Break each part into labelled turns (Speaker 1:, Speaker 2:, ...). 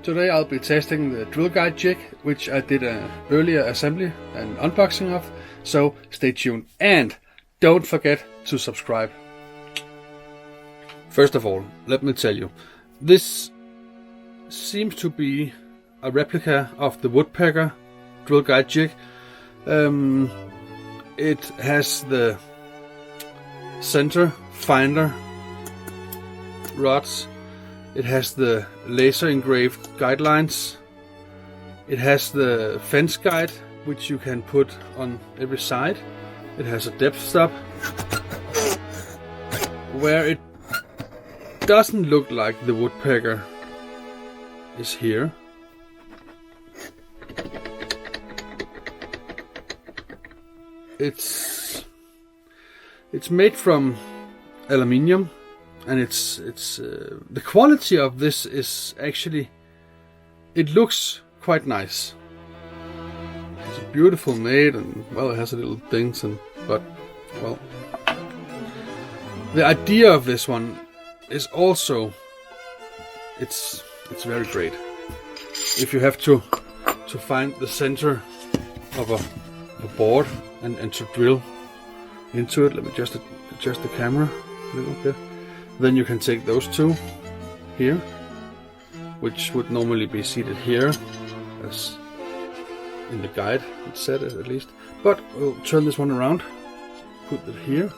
Speaker 1: Today I'll be testing the drill guide jig, which I did an earlier assembly and unboxing of, so stay tuned and don't forget to subscribe. First of all, let me tell you, this seems to be a replica of the Woodpecker drill guide jig. It has the center finder rods. It has the laser engraved guidelines. It has the fence guide, which you can put on every side. It has a depth stop. Where it doesn't look like the Woodpecker is here. It's made from aluminium. And it's the quality of this is actually, it looks quite nice. It's a beautiful made, and well, it has a little things, but well, the idea of this one is also it's very great. If you have to find the center of a board and to drill into it, let me just adjust the camera a little bit. Then you can take those two here, which would normally be seated here, as in the guide it said at least. But we'll turn this one around, put it here,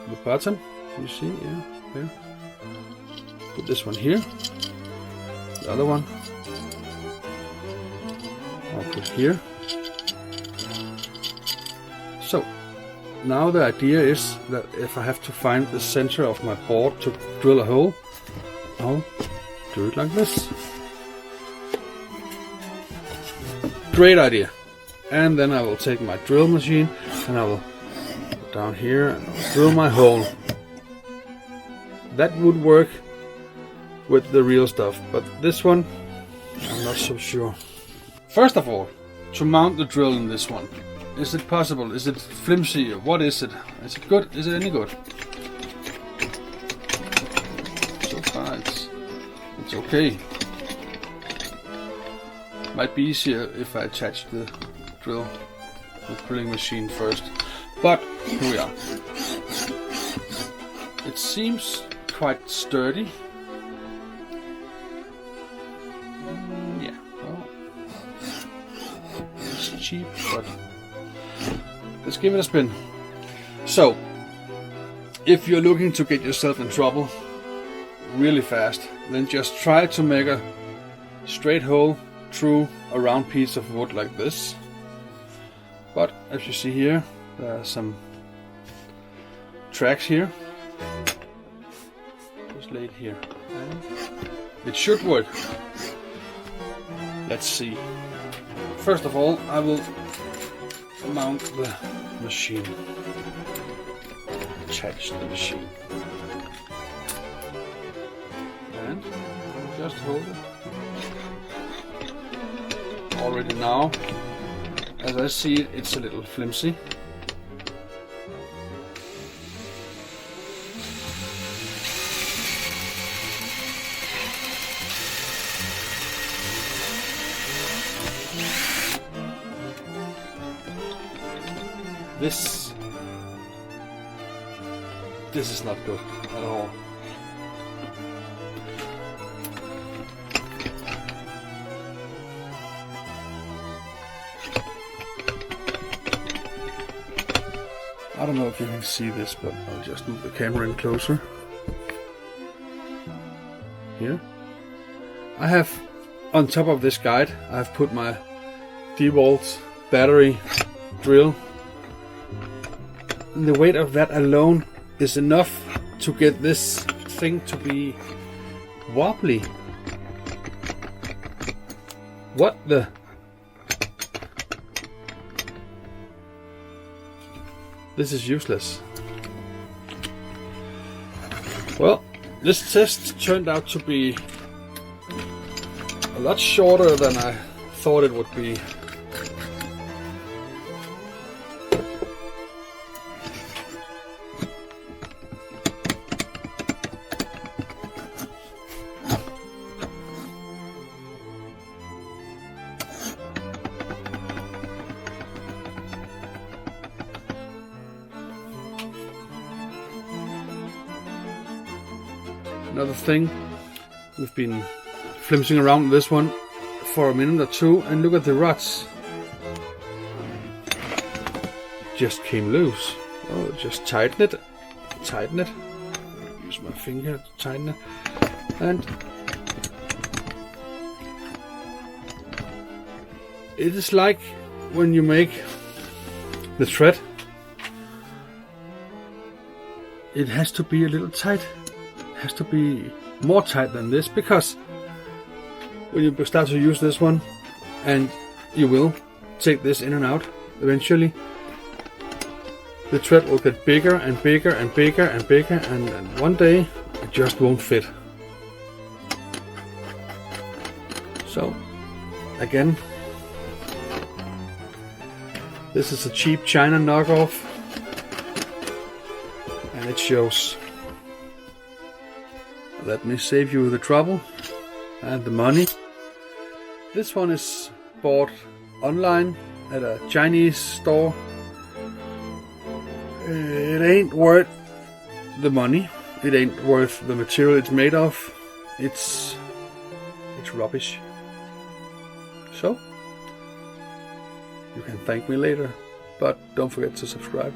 Speaker 1: the bottom, you see, yeah, there. Put this one here, the other one I'll put here. So, now the idea is that if I have to find the center of my board to drill a hole, I'll do it like this. Great idea. And then I will take my drill machine and I will put down here and I'll drill my hole. That would work with the real stuff, but this one, I'm not so sure. First of all, to mount the drill in this one, is it possible? Is it flimsy? What is it? Is it good? Is it any good? So far it's okay. Might be easier if I attach the drilling machine first. But here we are. It seems quite sturdy. Yeah, well, it's cheap, but let's give it a spin. So, if you're looking to get yourself in trouble really fast, then just try to make a straight hole through a round piece of wood like this. But as you see here, there are some tracks here, just laid here. And it should work. Let's see. First of all, I will mount the machine, attach the machine, and just hold it. Already now, as I see it, it's a little flimsy. This is not good at all. I don't know if you can see this, but I'll just move the camera in closer. Here. I have, on top of this guide, I have put my DeWalt battery drill. And the weight of that alone is enough to get this thing to be wobbly. What the? This is useless. Well, this test turned out to be a lot shorter than I thought it would be. another thing. We've been flimsing around with this one for a minute or two, and look at the rods. Just came loose. Oh, just tighten it. Tighten it. Use my finger to tighten it. And it is like when you make the thread. It has to be a little tight. It has to be more tight than this, because when you start to use this one, and you will take this in and out eventually, the thread will get bigger and bigger and bigger and bigger, and one day it just won't fit. So again, this is a cheap China knockoff, and it shows. Let me save you the trouble and the money. This one is bought online at a Chinese store. It ain't worth the money. It ain't worth the material it's made of. It's rubbish. So you can thank me later, but don't forget to subscribe.